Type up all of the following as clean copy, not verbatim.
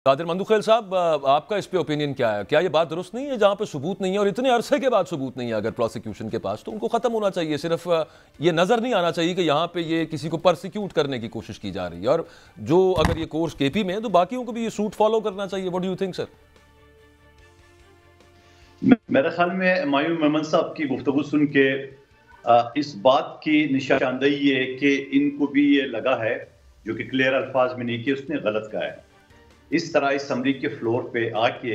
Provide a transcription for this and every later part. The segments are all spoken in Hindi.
कादिर मंदुखेल साहब, आपका इस पे ओपिनियन क्या है? क्या ये बात दुरुस्त नहीं है जहां पे सबूत नहीं है और इतने अरसे के बाद सबूत नहीं है अगर प्रोसिक्यूशन के पास, तो उनको खत्म होना चाहिए। सिर्फ ये नजर नहीं आना चाहिए कि यहाँ पे ये किसी को परसिक्यूट करने की कोशिश की जा रही है, और जो अगर ये कोर्स केपी में है तो बाकियों को भी ये सूट फॉलो करना चाहिए। What do you think sir? मेरे ख्याल में मायूम मेमन साहब की गुफ्तगू सुन के इस बात की निशानदेही है कि इनको भी ये लगा है, जो कि क्लियर अल्फाज में नहीं कि उसने गलत कहा है। इस तरह असम्बली के फ्लोर पे आके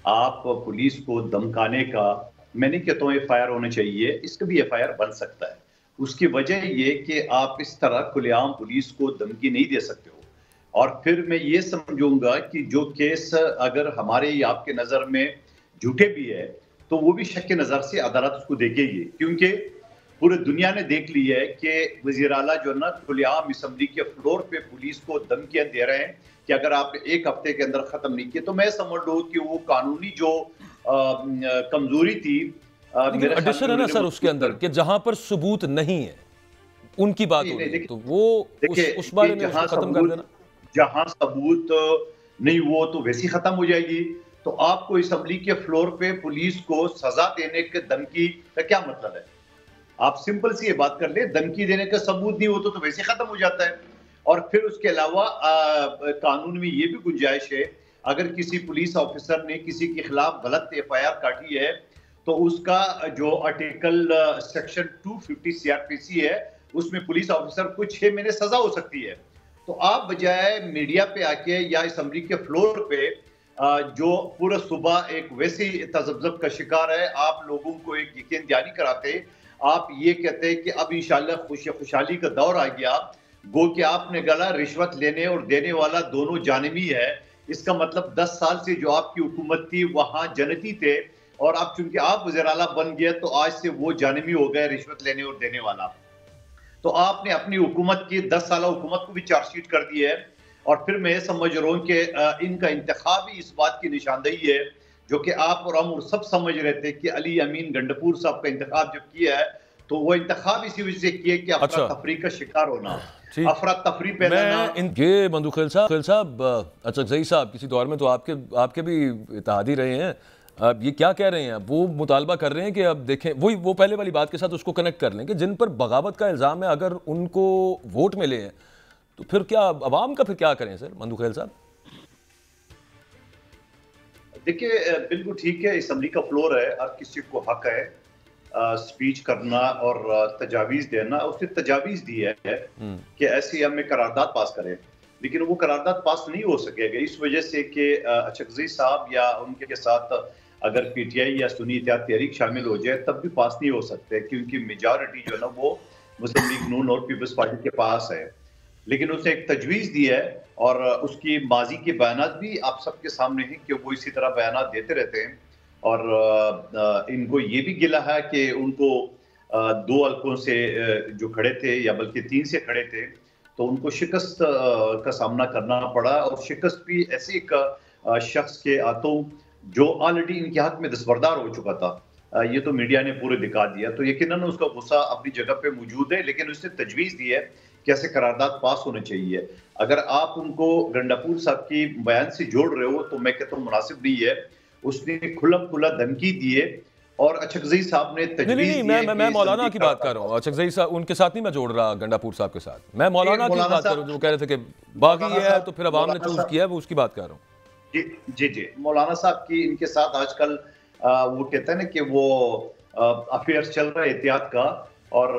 आप पुलिस को धमकाने का, मैं नहीं कहता हूँ FIR होना चाहिए, इसका भी FIR बन सकता है। उसकी वजह ये कि आप इस तरह खुलेआम पुलिस को धमकी नहीं दे सकते हो। और फिर मैं ये समझूंगा कि जो केस अगर हमारे या आपके नज़र में झूठे भी है, तो वो भी शक के नज़र से अदालत उसको देखेगी, क्योंकि पूरी दुनिया ने देख ली है कि वज़ीर आला जो ना खुलेआम असम्बली के फ्लोर पे पुलिस को धमकियां दे रहे हैं कि अगर आप एक हफ्ते के अंदर खत्म नहीं किए, तो मैं समझ लूँ कि वो कानूनी जो कमजोरी थी, लेकिन एडिशन है ना सर उसके अंदर कि जहां पर सबूत नहीं है उनकी बात हो रही है, तो वो उस बारे में उसको खत्म कर देना। जहां सबूत नहीं वो तो वैसी खत्म हो जाएगी। तो आपको असम्बली के फ्लोर पे पुलिस को सजा देने के धमकी का क्या मतलब है? आप सिंपल सी ये बात कर ले, धमकी देने का सबूत नहीं होता तो वैसे खत्म हो जाता है। और फिर उसके अलावा कानून में ये भी गुंजाइश है, अगर किसी पुलिस ऑफिसर ने किसी के खिलाफ गलत FIR काटी है, तो उसका जो आर्टिकल सेक्शन 250 CRPC है, उसमें पुलिस ऑफिसर को 6 महीने सजा हो सकती है। तो आप बजाय मीडिया पे आके या असेंबली के फ्लोर पे जो पूरा सुबह एक वैसी तजब्जब का शिकार है, आप लोगों को एक यकीन दहानी कराते, आप ये कहते हैं कि अब इंशाल्लाह खुशहाली का दौर आ गया, गो कि आपने गला रिश्वत लेने और देने वाला दोनों जानिबी है। इसका मतलब 10 साल से जो आपकी हुकूमत थी वहां जनती थे, और अब चूंकि आप वज़ीर आला बन गए तो आज से वो जानिबी हो गए, रिश्वत लेने और देने वाला। तो आपने अपनी हुकूमत की 10 साल हुकूमत को भी चार्जशीट कर दी है। और फिर मैं समझ रहा हूँ कि इनका इंतखाब ही इस बात की निशानदेही है, जो कि आप और हम सब समझ रहे थे कि अली अमीन गंडपुर साहब का इंतखाब जब किया है, तो वो इंतखाब इसी वजह से किया कि अफरा तफरी का शिकार होना, अफरा तफरी पैदा ना। ये मंदुखेल साहब, अचकज़ई साहब किसी दौर में तो आपके भी इत्तेहादी रहे हैं। अब ये क्या कह रहे हैं? वो मुतालबा कर रहे हैं कि अब देखें, वही वो पहले वाली बात के साथ उसको कनेक्ट कर लें कि जिन पर बगावत का इल्ज़ाम है, अगर उनको वोट मिले हैं तो फिर क्या अवाम का फिर क्या करें सर मंदुखेल साहब? देखिए बिल्कुल ठीक है, असम्बली का फ्लोर है, हर किसी को हक है स्पीच करना और तजावीज़ देना। उसने तजावीज़ दी है कि SAM में करारदाद पास करें, लेकिन वो करारदाद पास नहीं हो सकेगा इस वजह से कि अचकज़ई साहब या उनके साथ अगर PTI या सुन्नी इत्तेहाद तहरीक शामिल हो जाए तब भी पास नहीं हो सकते, क्योंकि मेजॉरिटी जो है ना वो मुस्लिम लीग नून और पीपल्स पार्टी के पास है। लेकिन उसने एक तजवीज़ दी है, और उसकी माजी के बयानात भी आप सबके सामने हैं कि वो इसी तरह बयानात देते रहते हैं। और इनको ये भी गिला है कि उनको 2 हल्कों से जो खड़े थे, या बल्कि 3 से खड़े थे, तो उनको शिकस्त का सामना करना पड़ा, और शिकस्त भी ऐसे एक शख्स के हाथों जो ऑलरेडी इनके हक में दस्तबरदार हो चुका था। ये तो मीडिया ने पूरे दिखा दिया, तो यकीनन उसका गुस्सा अपनी जगह पे मौजूद है, लेकिन उसने तजवीज़ दी है कैसे करारदाद पास होने चाहिए। अगर आप उनको गंडापुर साहब की बयान से जोड़ रहे हो तो मैं कहता हूँ मुनासिब नहीं है। उसने खुल्लम खुल्ला धमकी दी है, और अचकज़ई साहब ने नहीं, मैं मौलाना की बात कर रहा हूँ। अचकज़ई साहब उनके साथ नहीं मैं जोड़ रहा गंडापुर साहब के साथ, मैं मौलाना की बात कर रहा हूँ जो कह रहे थे कि बागी है तो फिर अवाम ने चूज किया है, वो उसकी बात कर रहा हूँ। जी मौलाना साहब की इनके साथ आजकल वो कहते हैं ना कि वो अफेयर्स चल रहा है एहतियात का, और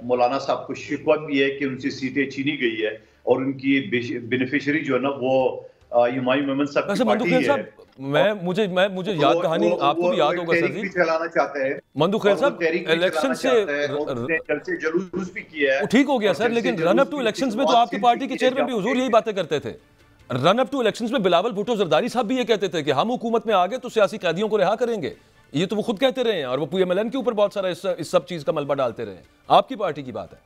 मौलाना साहब को शिकवा भी है कि उनसे सीटें छीनी गई है, और उनकी बेनिफिशियरी जो है ना वो हुमायूं मेमन साहब की पार्टी है। मुझे याद कहानी आपको भी याद होगा सर जी, चलाना चाहते हैं मंदुखेल साहब, इलेक्शन से जुलूस भी किया है, ठीक हो गया सर, लेकिन रन अप टू इलेक्शंस में तो आपकी पार्टी के चेयरमैन भी हुजूर यही बातें करते थे। रन अप टू इलेक्शंस में बिलावल भुट्टो जरदारी साहब भी ये कहते थे कि हम हुकूमत में आ गए तो सियासी कैदियों को रिहा करेंगे। ये तो वो खुद कहते रहे हैं, और वो PMLN के ऊपर बहुत सारा इस सब चीज का मलबा डालते रहे। आपकी पार्टी की बात है।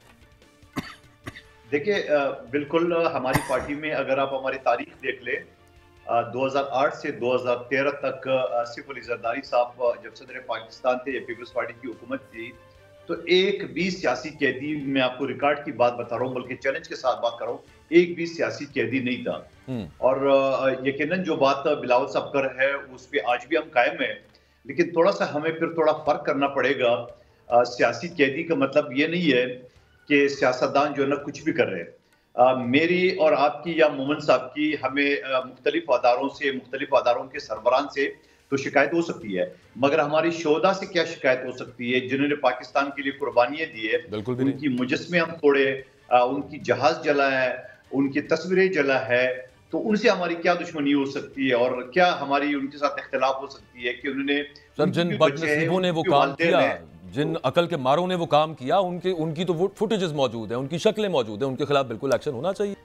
देखिए बिल्कुल हमारी पार्टी में अगर आप हमारी तारीख देख ले, 2008 से 2013 तक सिर्फ अली जरदारी साहब जब सदर पाकिस्तान थे या पीपल्स पार्टी की हुकूमत थी, तो एक भी सियासी कैदी, मैं आपको रिकॉर्ड की बात बता रहा हूँ, बल्कि चैलेंज के साथ बात कर रहा हूँ, एक भी सियासी कैदी नहीं था। हम्म। और यकीनन जो बात बिलावल साहब कर रहे हैं उस पे आज भी हम कायम हैं, लेकिन थोड़ा सा हमें फिर थोड़ा फर्क करना पड़ेगा। सियासी कैदी का मतलब ये नहीं है कि सियासतदान जो है ना कुछ भी कर रहे हैं। मेरी और आपकी या मोमन साहब की हमें मुख्तलिफ अदारों के सरबराहान से तो शिकायत हो सकती है, मगर हमारी शोहदा से क्या शिकायत हो सकती है जिन्होंने पाकिस्तान के लिए कुर्बानियां दी है। बिल्कुल भी नहीं। उनकी मुजस्मे हम तोड़े, उनकी जहाज जला है, उनकी तस्वीरें जला है, तो उनसे हमारी क्या दुश्मनी हो सकती है और क्या हमारी उनके साथ इख्तिलाफ हो सकती है कि उन्होंने, सर, उनके जिन भी बच्चे हैं, बदनसीबों ने वो उनके काम वालिदैन किया, हैं। जिन अकल के मारों ने वो काम किया, उनकी तो वो फुटेजेस मौजूद हैं, उनकी शक्लें मौजूद हैं, उनके खिलाफ बिल्कुल एक्शन होना चाहिए।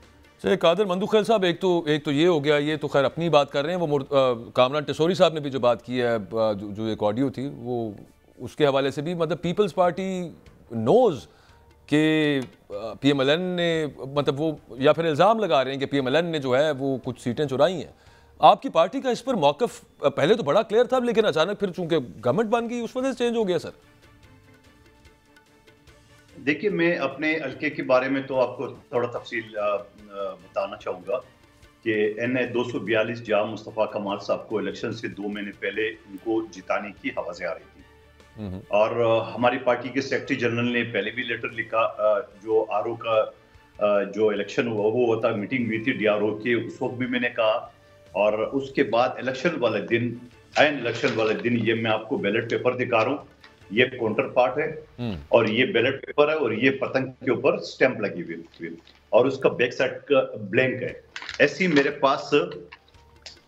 चलिए कादिर मंदुखैल साहब, एक तो ये हो गया, ये तो खैर अपनी बात कर रहे हैं। वो कामरान टेसोरी साहब ने भी जो बात की है, जो एक ऑडियो थी, वो उसके हवाले से भी मतलब पीपल्स पार्टी नोज कि पीएमएलएन ने, मतलब वो या फिर इल्ज़ाम लगा रहे हैं कि पीएमएलएन ने जो है वो कुछ सीटें चुराई हैं। आपकी पार्टी का इस पर मौक़िफ़ पहले तो बड़ा क्लियर था, लेकिन अचानक फिर चूंकि गवर्नमेंट बन गई उस वजह से चेंज हो गया सर। देखिए, मैं अपने हल्के के बारे में तो आपको थोड़ा तफसील बताना चाहूँगा कि एनए 242 जहाँ मुस्तफ़ा कमाल साहब को इलेक्शन से 2 महीने पहले उनको जिताने की हवाज़ें आ रही थी। और हमारी पार्टी के सेक्रेटरी जनरल ने पहले भी लेटर लिखा, जो आरओ का जो इलेक्शन हुआ वो होता, मीटिंग हुई थी डीआरओ की, उस वक्त भी मैंने कहा। और उसके बाद इलेक्शन वाले दिन, एंड इलेक्शन वाले दिन, ये मैं आपको बैलेट पेपर दिखा रहा हूँ, ये काउंटर पार्ट है और ये बैलेट पेपर है और ये पतंग के ऊपर स्टैंप लगी हुई और उसका बैक साइड का ब्लैंक है। ऐसी मेरे पास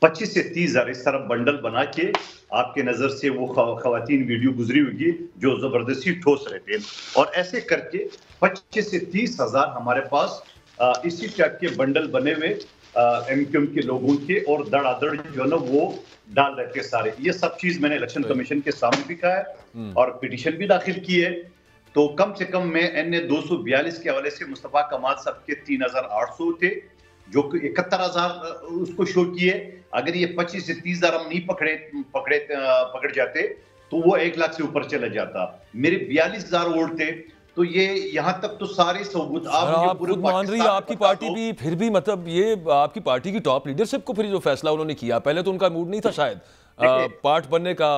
25 से 30 हजार इस तरह बंडल बना के आपके नजर से वो खवातीन वीडियो गुजरी होगी जो जबरदस्ती ठोस रहे थे, और ऐसे करके 25 से 30 हजार हमारे पास इसी टाइप के बंडल बने हुए एमक्यूएम के लोगों के, और दड़ादड़ जो है ना वो डाल रहे थे सारे। ये सब चीज मैंने इलेक्शन कमीशन के सामने दिखा है और पिटीशन भी दाखिल की है। तो कम से कम मैं एनए 242 के हवाले से मुस्तफा कमाल साहब के 3800 थे, जो कि 71,000 उसको शो किए। अगर ये 25 से 30 हजार हम नहीं पकड़ जाते तो वो 1 लाख से ऊपर चला जाता। मेरे 42,000 वोट थे, तो ये यहाँ तक तो सारे सबूत आप खुद मान रही है। आपकी पार्टी भी फिर भी मतलब ये आपकी पार्टी की टॉप लीडरशिप को फिर जो फैसला उन्होंने किया, पहले तो उनका मूड नहीं था शायद पार्ट बनने का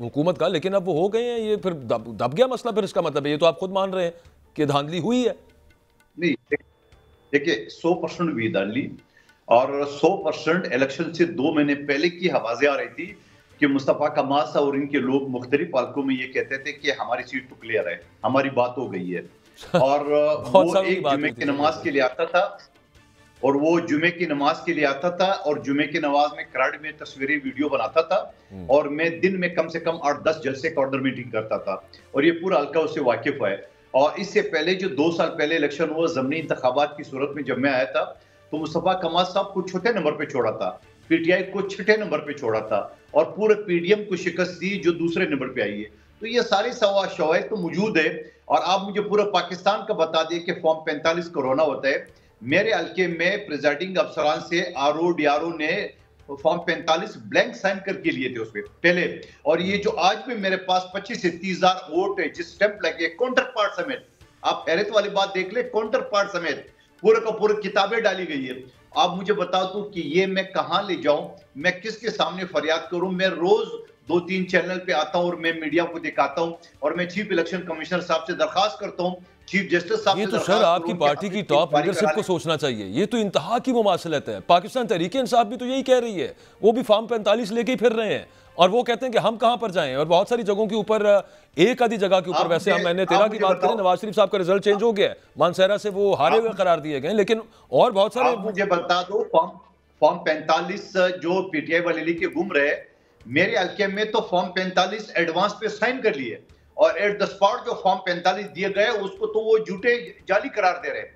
हुकूमत का, लेकिन अब वो हो गए हैं, ये फिर दब गया मसला। फिर इसका मतलब ये तो आप खुद मान रहे हैं कि धांधली हुई है। नहीं, देखिए 100% हुई धांधली, और 100% इलेक्शन से 2 महीने पहले की आवाजें आ रही थी कि मुस्तफा कमाल साहब और इनके लोग मुख्तलिफ पालकों में ये कहते थे कि हमारी सीट तो क्लियर है, हमारी बात हो गई है। और वो एक जुमे की नमाज के लिए आता था, और वो जुमे की नमाज के लिए आता था और जुमे की नमाज में कराड़ में तस्वीरें वीडियो बनाता था, और मैं दिन में कम से कम 8-10 जलसे कॉर्नर मीटिंग करता था, और ये पूरा हल्का उससे वाकिफ है। और इससे पहले जो 2 साल पहले इलेक्शन हुआ ज़मीनी इंतखाबात की सूरत में, जब मैं आया था तो मुस्तफा कमाल साहब को छोटे नंबर पे छोड़ा था, पीटीआई को छठे नंबर पे छोड़ा था, और पूरे पीडीएम को शिकस्त दी जो दूसरे नंबर पे आई है। तो ये सारे शवाहिद तो मौजूद है। और आप मुझे पूरे पाकिस्तान का बता दें कि फॉर्म 45 कोरोना होता है। मेरे हल्के में प्रिजाइडिंग अफसरान से आरओ डीआरओ ने फॉर्म 45 ब्लैंक साइन करके लिए थे उसमें पहले, और ये जो आज भी मेरे पास 25 से 30 हजार वोट है जिस स्टैंप लगे काउंटर पार्ट समेत, आप हैरत वाली बात देख ले, काउंटर पार्ट समेत पूरे का पूरे किताबें डाली गई है। आप मुझे बता दो कि ये मैं कहां ले जाऊं, मैं किसके सामने फरियाद करूं। मैं रोज 2-3 चैनल पे आता हूं और मैं मीडिया को दिखाता हूं, और मैं चीफ इलेक्शन कमिश्नर साहब से दरखास्त करता हूं, चीफ जस्टिस साहब से। ये तो सर आपकी पार्टी की टॉप लीडरशिप को सोचना चाहिए। ये तो इंतहा की मुमासलत है। पाकिस्तान तहरीक इंसाफ भी तो यही कह रही है, वो भी फॉर्म 45 लेके ही फिर रहे हैं, और वो कहते हैं कि हम कहां पर जाएं। और बहुत सारी जगहों के ऊपर, एक आधी जगह के ऊपर, वैसे हम मैंने 13 की बात करें, नवाज शरीफ साहब का रिजल्ट चेंज हो गया है, मानसहरा से वो हारे हुए करार दिए गए, लेकिन और बहुत सारे। मुझे बता दो, फॉर्म 45 जो पीटीआई वाले लेके घूम रहे, मेरे हल्के में तो फॉर्म 45 एडवांस पे साइन कर लिए, और एट द स्पॉट जो फॉर्म 45 दिए गए उसको तो वो झूठे जाली करार दे रहे हैं।